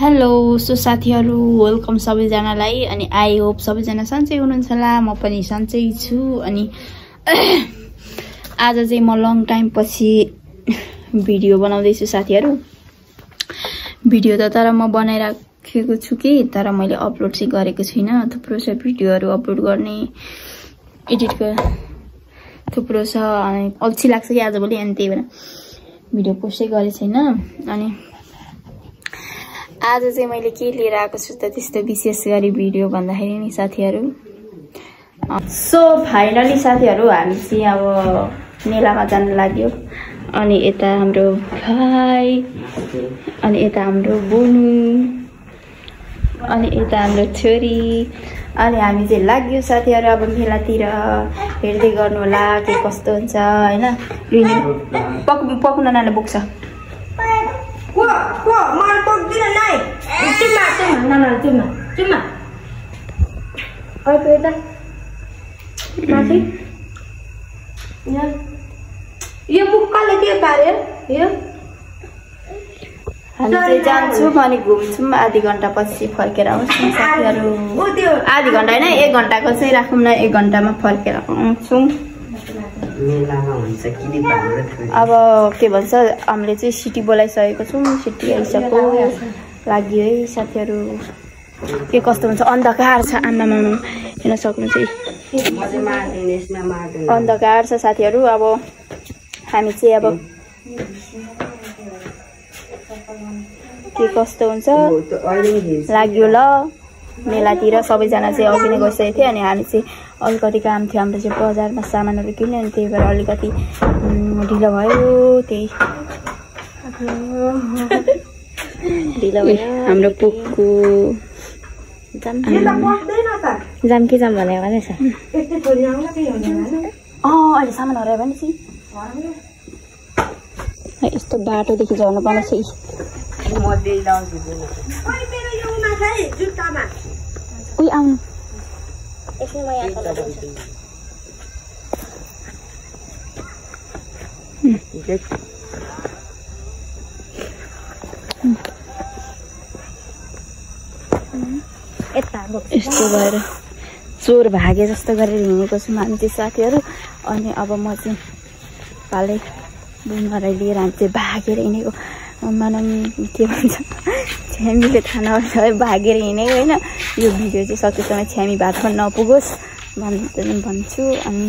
hello so साथीहरु welcome सबैजनालाई अनि आई होप सबैजना सन्चै हुनुहुन्छ होला म पनि सन्चै छु अनि आज चाहिँ म लङ टाइम पछि भिडियो बनाउँदै छु साथीहरु भिडियो त तर म बनाइराखेको छु कि तर मैले अपलोड चाहिँ गरेको छैन थुप्रो छ भिडियोहरु अपलोड गर्ने एडिट थुप्रो छ अनि अल्छी लाग्छ कि आजभोलि अनि त्यही भएर भिडियो पोस्टै गरे छैन अनि आज चाहिँ मैले के लिएर आएको छु त त्यस्तो विशेष गरी भिडियो भन्दाखेरि नि साथीहरु सो फाइनली साथीहरु हामी चाहिँ अब मेलामा जान लाग्यो अनि यता हाम्रो भाइ अनि यता हाम्रो बुनु अनि यता हाम्रो छोरी अनि हामी चाहिँ लाग्यो साथीहरु अब मेलातिर हेर्दै गर्नु होला के कस्तो हुन्छ हैन पक्न नाना बोक्छ mal pagdina nai cuma oke dah mati ya यो बुक्काले के पार्यो यो हामी चाहिँ जान्छौँ अनि घुम्छौँ आधी घण्टा पछि फर्केर आउँछौँ साथीहरु आधी घण्टा हैन 1 घण्टाको चाहिँ राखौँ न 1 घण्टामा फर्केर आउँछौँ मेलामा हुन्छ किने पार्नु अब के भन्छ हामीले चाहिँ सिटी बोलाइसकेको छौँ सिटी आइसक्यो लाग्यो है साथीहरु के कस्तो हुन्छ अन्धकार छ आमामा हेर्न सक्नुहुन्छ अन्धकार छ साथीहरु अब हामी चाहिँ अब के कस्तो हुन्छ लाग्यो ल मेलातिर सबैजना चाहिँ अघि नै गइसकेको थियो अनि हामी चाहिँ अलिकति काम थियो हाम्रो चाहिँ बजारमा सामानहरु किन्ने अनि त्यही भएर अलिकति ढिलो भयो त्यही ढिलो भयो हाम्रो पुक्कु जाम के जाम भनेको रहेछ अहिले सामानहरु आयो भने चाहिँ यस्तो बाटोदेखि झर्नु पर्ने छ उही आउनु एकछिन म यहाँ यस्तो भएर चोर भागे जस्तो गरेर हिँडेको छु हामी चाहिँ साथीहरु अनि अब म चाहिँ पाले बुनलाई लिएर हामी चाहिँ भागेर हिँडेको मानम के भन्छ छ्यामीले थाहा नभए भागेर हिँडेको हैन यो भिडियो चाहिँ सकेसम्म छ्यामी भातमा नपुगोस् भन्छु अनि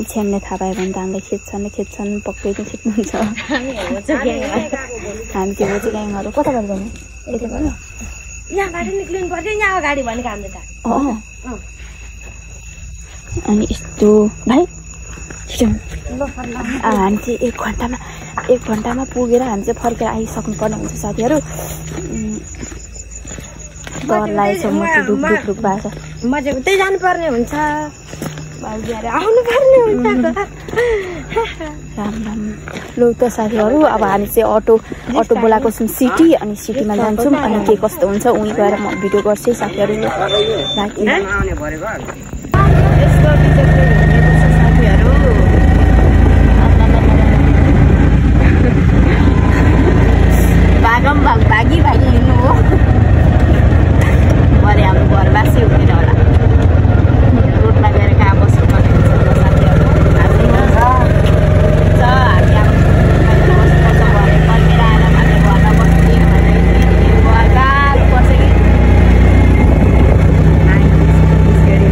छ्यामीले थाहा पायो भने त हामीलाई खेच्छन् पक्कै पनि खेच्नुहुन्छ हामी के भन्छ ग्याङहरु कता गएर जाने यता गएर यहाँबाट निक्लिनु पर्छ यहाँ अगाडि भनेको हामीले त अनि यस्तो भाइ हामी चाहिँ 1 घण्टामा पुगेर हामी चाहिँ फर्केर आइसक्नु पर्ने हुन्छ साथीहरु डर लागेछ म त ढुक भएको छ मजेको त्यही जानु पर्ने हुन्छ भाउजूहरु आउनु पर्ने हुन्छ राम लौ त साथीहरु अब हामी चाहिँ अटो बोलाएको छौं सिटी अनि सिटीमा जान्छौँ अनि के कस्तो हुन्छ उही गएर म भिडियो गर्छु साथीहरु भागी हिँड्नु हो भरे हाम्रो घरवासी हुँदैन होला रोडमा गएर कहाँ बस्नु पर्ने हुन्छ साथीहरु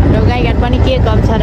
हाम्रो गाईघाट पनि के गम छ र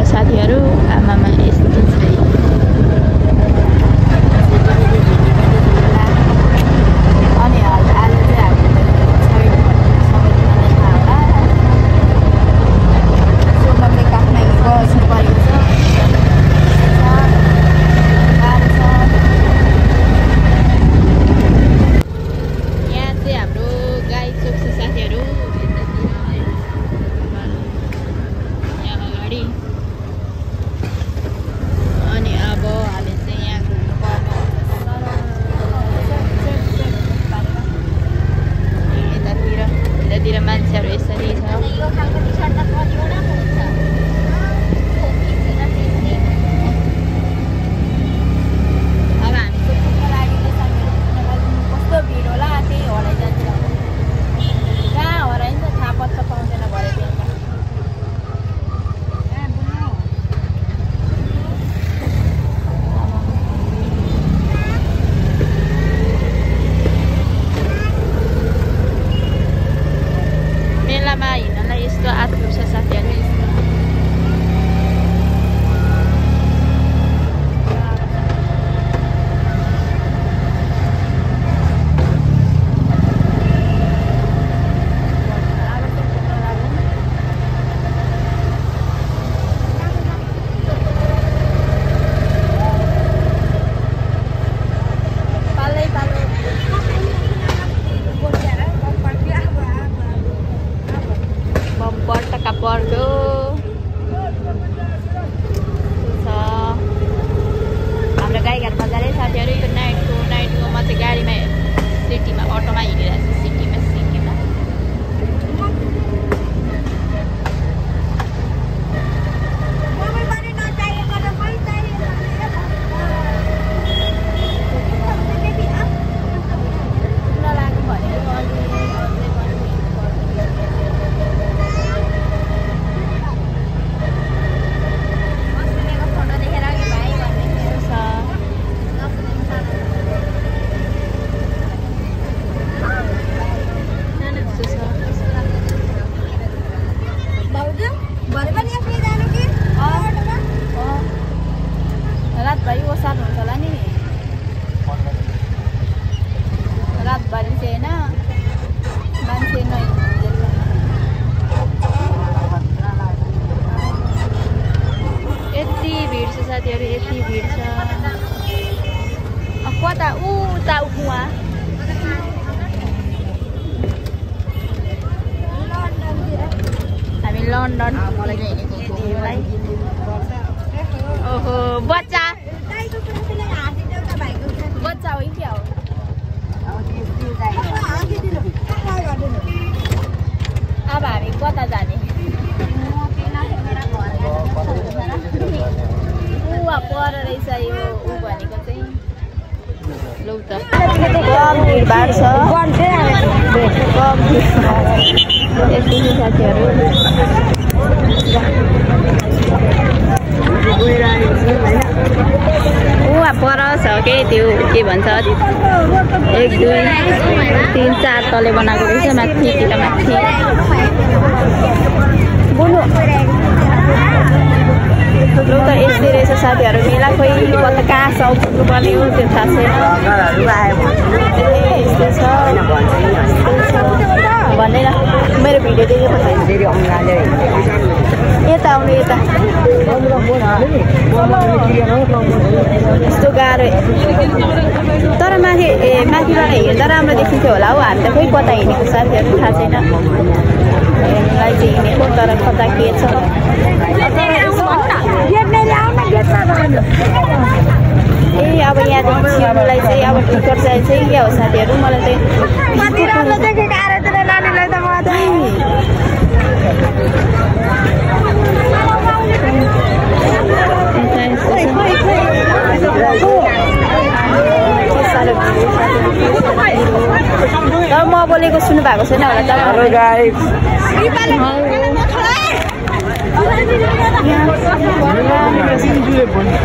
गरेपछि होइन मान्छे नै यति भिड छ साथीहरू यति भिड छ कता उता उहाँ हामी लन्डन ओहो बच्चा बच्चा हो कि क्या हो अब हामी कता जाने पर रहेछ यो ऊ भनेको चाहिँ लौ त कम भिडभाड छ यति साथीहरू उहाँ पर छ के त्यो के भन्छ 1 2 3 4 तले बनाएको रहेछ माथितिर माथि लु त यस्तै रहेछ साथीहरू मेला खोइ कता कहाँ छ पुग्नुपर्ने हो त्यो थाहा छैन भन्दैन मेरो भिडियो देखेको यता आउनु यता यस्तो गाह्रो तर माथिबाट हेर्दा राम्रो देखिन्थ्यो होला हौ हामी त खोइ कता हिँडेको साथीहरू थाहा छैन हेर्नुलाई चाहिँ हिँडेको तर कता के छ ए अब यहाँदेखि छिर्नुलाई चाहिँ अब टिकट चाहिँ क्या हो साथीहरू मलाई तर म बोलेको सुन्नु भएको छैन होला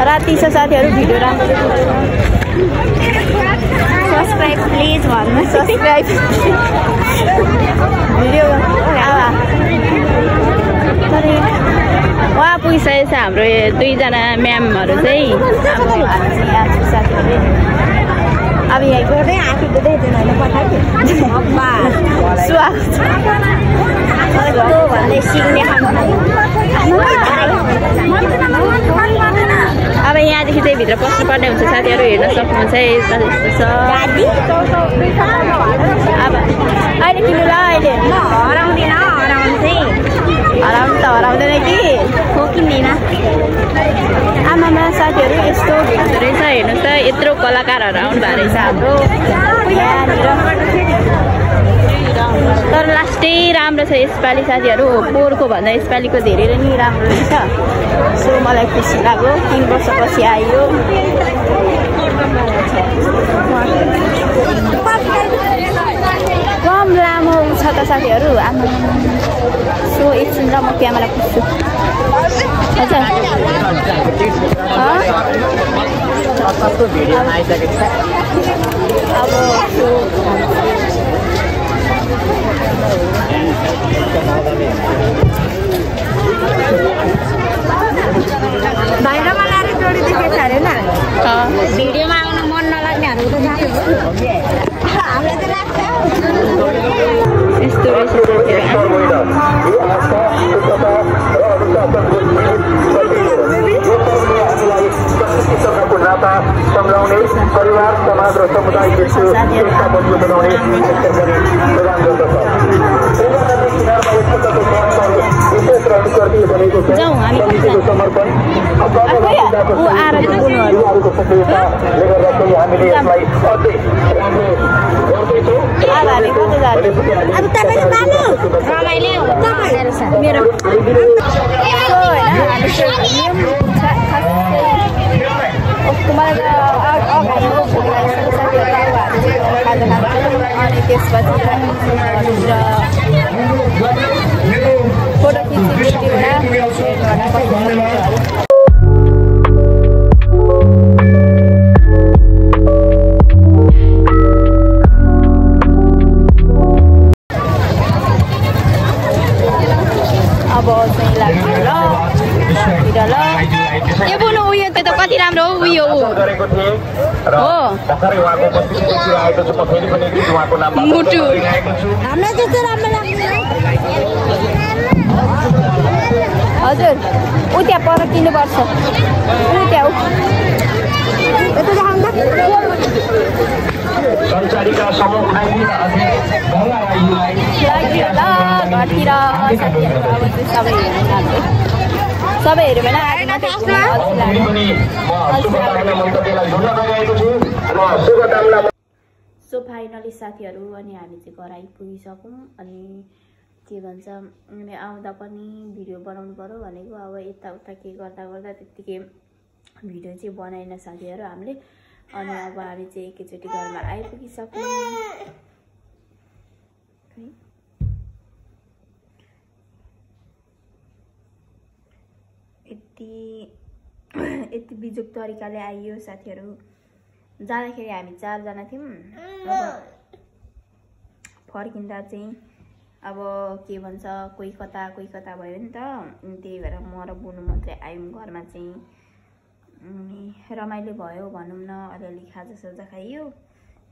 राति छ साथीहरू भिडियो राम्रो सब्सक्राइब प्लिज भन्नु सब्सक्राइब भिडियो उहाँ पुगिसकेको छ हाम्रो 2 जना म्यामहरू चाहिँ साथीहरू अब यहाँ गर्दै आँखी दुधै भन्दै सिक्ने अब यहाँदेखि चाहिँ भित्र पस्नुपर्ने हुन्छ साथीहरू हेर्न सक्नुहुन्छ यस्तो छ अब अहिले किन्नु ल अहिले हराउनु त हराउँदैन कि हो किन्दैन आमामा साथीहरू यस्तो भिड रहेछ हेर्नुहोस् त यत्रो कलाकारहरू आउनु भएको रहेछ हाम्रो यहाँनिर तर लास्टै राम्रो छ यसपालि साथीहरू पोहोरको भन्दा यसपालिको धेरै नै राम्रो रहेछ सो मलाई खुसी लाग्यो 3 वर्षपछि आयो कम लामो छ त साथीहरू आमा सो एकछिन र म क्यामेरा पुग्छु हजुर अब बाहिरमा ल्याएर जोडी देखेको छ अरे न भिडियोमा आउन मन नलाग्नेहरू त हामीलाई त लाग्छ यस्तो रहेछ सम्झाउने परिवार समाज र समुदायको बनाउने समर्पण हामीले यसलाई अझै मेरो अनि त्यसपछि फोटो खिच्नु अब चाहिँ लाग्यो ल यो बुनु उयो त्यो त कति राम्रो हो उयो हो भर्खरै उहाँको मन्दिरतिर आएको छु म फेरि पनि एकचोटि उहाँको नाममा मुटु आएको छु हामीलाई त्यस्तो राम्रो लाग्दैन हजुर ऊ त्यहाँ पर किन्नुपर्छ ऊ त्यहाँ संसारीका समूह उठाइदिन अनि गङ्गा राईलाई लाग्यो होला घरतिर साथीहरू अब चाहिँ सबै हेऱ्यो भने आज मात्रै फेरि पनि म शुभकामना मन्तव्यलाई जोड्न गइरहेको छु र शुभकामना सो फाइनली साथीहरू अनि हामी चाहिँ घर आइपुगिसक्यौँ अनि के भन्छ अनि आउँदा पनि भिडियो बनाउनु पर्यो भनेको अब यताउता के गर्दा गर्दा त्यत्तिकै भिडियो चाहिँ बनाएन साथीहरू हामीले अनि अब हामी चाहिँ एकैचोटि घरमा आइपुगिसक्यौँ यति बिजुक तरिकाले आइयो साथीहरू जाँदाखेरि हामी 4 जना थियौँ फर्किँदा चाहिँ अब के भन्छ कोही कता भयो नि त त्यही भएर म र बुनु मात्रै आयौँ घरमा चाहिँ रमाइलो भयो भनौँ न अलिअलि खाजासाजा खाइयो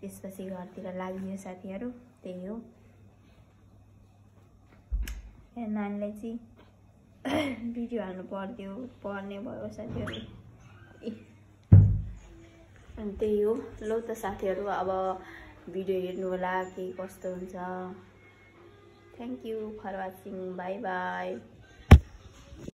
त्यसपछि घरतिर लाग्यो साथीहरू त्यही हो नानीलाई चाहिँ भिडियो हाल्नु पर्ने भयो साथीहरू अनि त्यही हो ल त साथीहरू अब भिडियो हेर्नु होला के कस्तो हुन्छ thank you for watching bye by